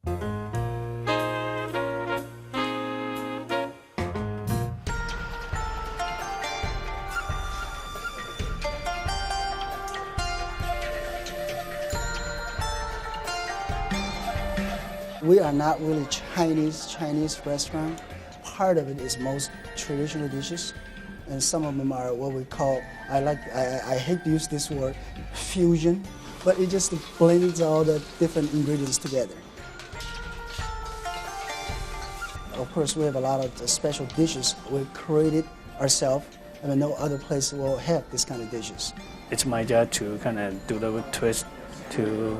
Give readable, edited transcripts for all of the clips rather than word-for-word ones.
We are not really Chinese restaurant. Part of it is most traditional dishes, and some of them are what we call, I hate to use this word, fusion, but it just blends all the different ingredients together. Of course, we have a lot of special dishes we created ourselves. I mean, no other place will have this kind of dishes. It's my job to kind of do the twist to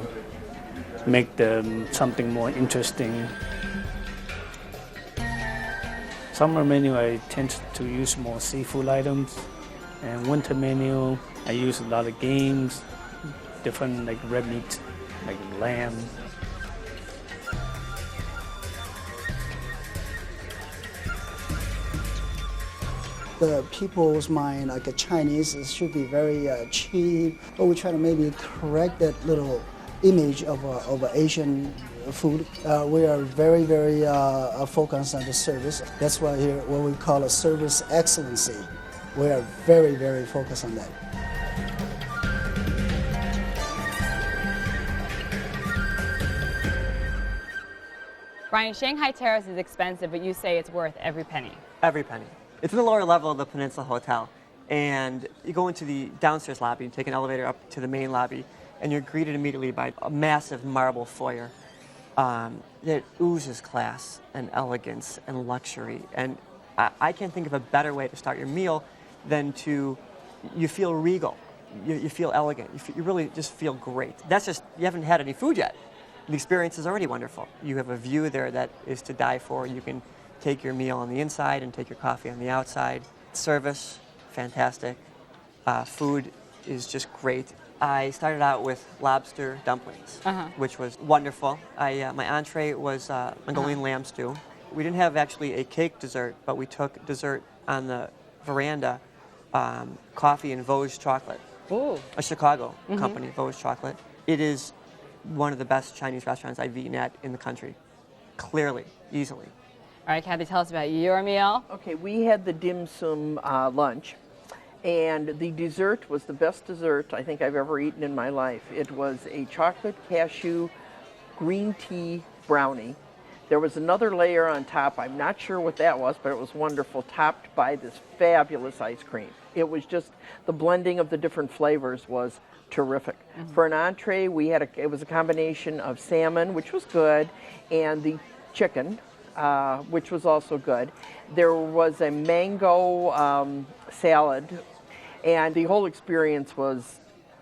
make them something more interesting. Summer menu, I tend to use more seafood items, and winter menu, I use a lot of games, different like red meat, like lamb. The people's mind, like a Chinese, it should be very cheap, but we try to maybe correct that little image of Asian food. We are very focused on the service. That's why here what we call a service excellency. We are very focused on that. Brian, Shanghai Terrace is expensive, but you say it's worth every penny. Every penny. It's in the lower level of the Peninsula Hotel, and you go into the downstairs lobby and take an elevator up to the main lobby, and you're greeted immediately by a massive marble foyer that oozes class and elegance and luxury. And I can't think of a better way to start your meal than you feel regal, you feel elegant, you really just feel great. That's just, you haven't had any food yet. The experience is already wonderful. You have a view there that is to die for. You can take your meal on the inside and take your coffee on the outside. Service, fantastic. Food is just great. I started out with lobster dumplings, which was wonderful. My entree was Mongolian lamb stew. We didn't have actually a cake dessert, but we took dessert on the veranda, coffee and Vosges chocolate. Ooh. A Chicago company, Vosges chocolate. It is one of the best Chinese restaurants I've eaten at in the country, clearly, easily. All right, Kathy, tell us about your meal. Okay, we had the dim sum lunch. And the dessert was the best dessert I think I've ever eaten in my life. It was a chocolate cashew green tea brownie. There was another layer on top. I'm not sure what that was, but it was wonderful, topped by this fabulous ice cream. It was just, the blending of the different flavors was terrific. For an entree, it was a combination of salmon, which was good, and the chicken, which was also good. There was a mango salad, and the whole experience was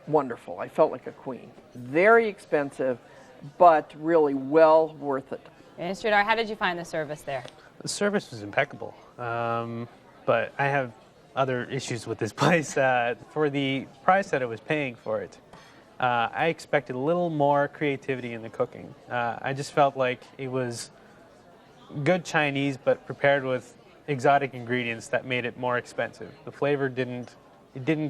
wonderful. I felt like a queen. Very expensive, but really well worth it. And Sridhar, how did you find the service there? The service was impeccable, but I have other issues with this place. For the price that I was paying for it, I expected a little more creativity in the cooking. I just felt like it was good Chinese, but prepared with exotic ingredients that made it more expensive. The flavor didn't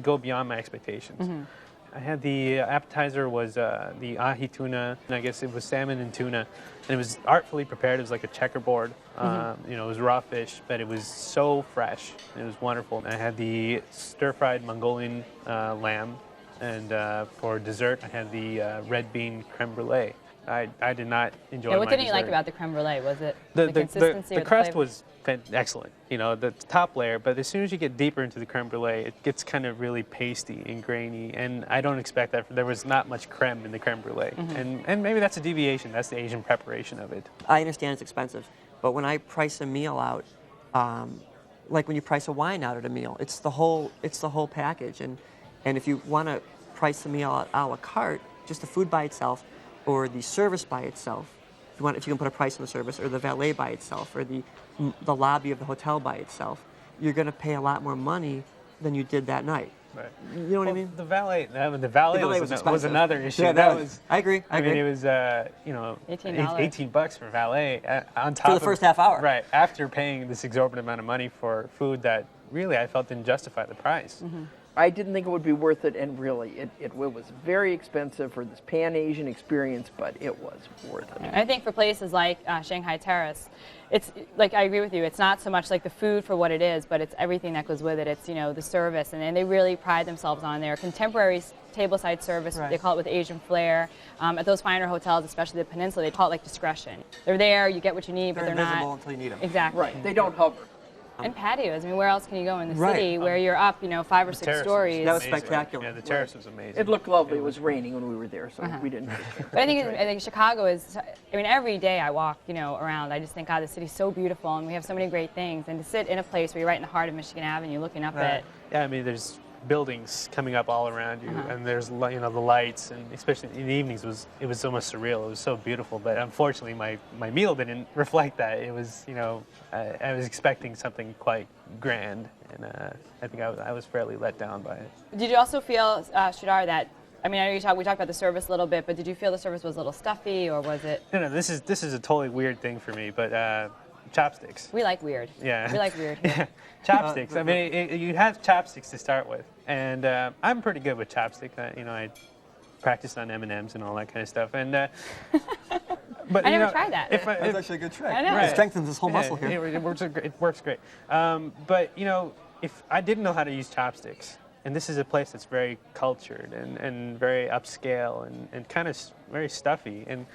go beyond my expectations. I had the appetizer was the ahi tuna, and I guess it was salmon and tuna, and it was artfully prepared. It was like a checkerboard. It was raw fish, but it was so fresh. It was wonderful. I had the stir-fried Mongolian lamb, and for dessert, I had the red bean creme brulee. I did not enjoy what didn't you like about the creme brulee? Was it the consistency or the crust flavor? was excellent, the top layer, but as soon as you get deeper into the creme brulee, it gets kind of really pasty and grainy, and I don't expect that. There was not much creme in the creme brulee, and maybe that's a deviation. That's the Asian preparation of it. I understand it's expensive, but when I price a meal out, like when you price a wine out at a meal, it's the whole package, and if you want to price the meal a la carte, just the food by itself, or the service by itself, if you can put a price on the service, or the valet by itself, or the lobby of the hotel by itself, you're going to pay a lot more money than you did that night. Right. You know what I mean? The valet was another issue. Yeah, I agree. I mean, it was $18 for valet on top for the first half hour. Right. After paying this exorbitant amount of money for food that really I felt didn't justify the price. I didn't think it would be worth it, and really, it was very expensive for this Pan-Asian experience, but it was worth it. I think for places like Shanghai Terrace, it's like, I agree with you, it's not so much like the food for what it is, but it's everything that goes with it. It's, you know, the service, and they really pride themselves on their contemporary tableside service. Right. They call it with Asian flair. At those finer hotels, especially the Peninsula, they call it like discretion. They're there, you get what you need, but they're invisible not until you need them. Exactly. Right, they don't hover. And patios. I mean, where else can you go in the Right. city where you're up, you know, 5 or 6 Terrace stories? That was amazing. spectacular. Yeah, the terrace was amazing. It looked lovely. It was raining when we were there, so we didn't. But I think Chicago is, I mean, every day I walk, you know, around, I just think, God, the city's so beautiful, and we have so many great things. And to sit in a place where you're right in the heart of Michigan Avenue looking up at, Yeah, I mean, there's buildings coming up all around you, and there's, you know, the lights, and especially in the evenings, it was almost surreal. It was so beautiful, but unfortunately, my meal didn't reflect that. It was, you know, I was expecting something quite grand, and I think I was fairly let down by it. Did you also feel, Sridhar, that, I mean, I know we talked about the service a little bit, but did you feel the service was a little stuffy, or was it? No, this is a totally weird thing for me, but chopsticks. We like weird. Yeah. We like weird. Yeah, chopsticks. I mean, you have chopsticks to start with, and I'm pretty good with chopsticks. You know, I practiced on M&Ms and all that kind of stuff, and but I you never know, tried that. That's actually a good trick. I know. It strengthens this whole muscle Yeah, here. it works great. But you know, if I didn't know how to use chopsticks, and this is a place that's very cultured and very upscale and kind of very stuffy, and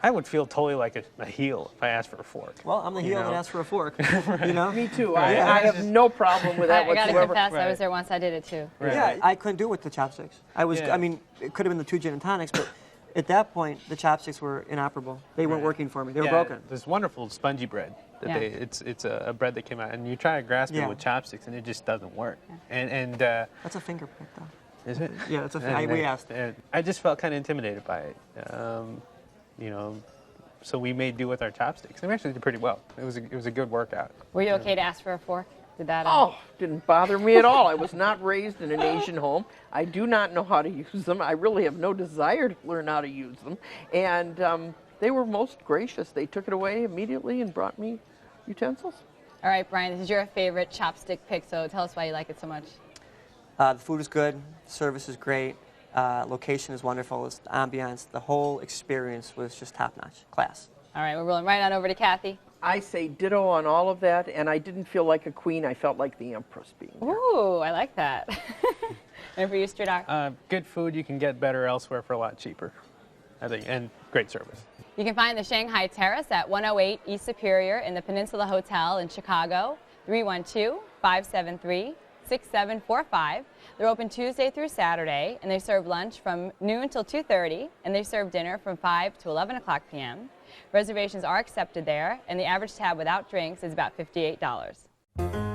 I would feel totally like a heel if I asked for a fork. Well, I'm the heel that asked for a fork. You know? Me too. Right. I have no problem with that I gotta whatsoever. confess, I Right. was there once, I did it too. Right. Yeah, I couldn't do it with the chopsticks. Yeah. I mean, it could have been the 2 gin and tonics, but at that point, the chopsticks were inoperable. They weren't Right. working for me. They were Yeah, broken. This wonderful spongy bread. Yeah. It's a bread that came out, and you try to grasp Yeah. it with chopsticks, and it just doesn't work. And That's a finger pick, though. is it? Yeah, that's a And we asked. and I just felt kind of intimidated by it. You know, so we made do with our chopsticks. And we actually did pretty well. It was a good workout. Were you okay to ask for a fork? Did that? Oh, didn't bother me at all. I was not raised in an Asian home. I do not know how to use them. I really have no desire to learn how to use them. And they were most gracious. They took it away immediately and brought me utensils. All right, Brian, this is your favorite chopstick pick, so tell us why you like it so much. The food is good. The service is great. Location is wonderful. It's the ambiance. The whole experience was just top-notch. Class. All right, we're rolling right on over to Kathy. I say ditto on all of that, and I didn't feel like a queen. I felt like the empress being there. Ooh, I like that. And for you, Sridhar? Good food you can get better elsewhere for a lot cheaper, I think, and great service. You can find the Shanghai Terrace at 108 East Superior in the Peninsula Hotel in Chicago, 312-573-6745. They're open Tuesday through Saturday, and they serve lunch from noon till 2:30, and they serve dinner from 5 to 11 o'clock p.m. Reservations are accepted there, and the average tab without drinks is about $58.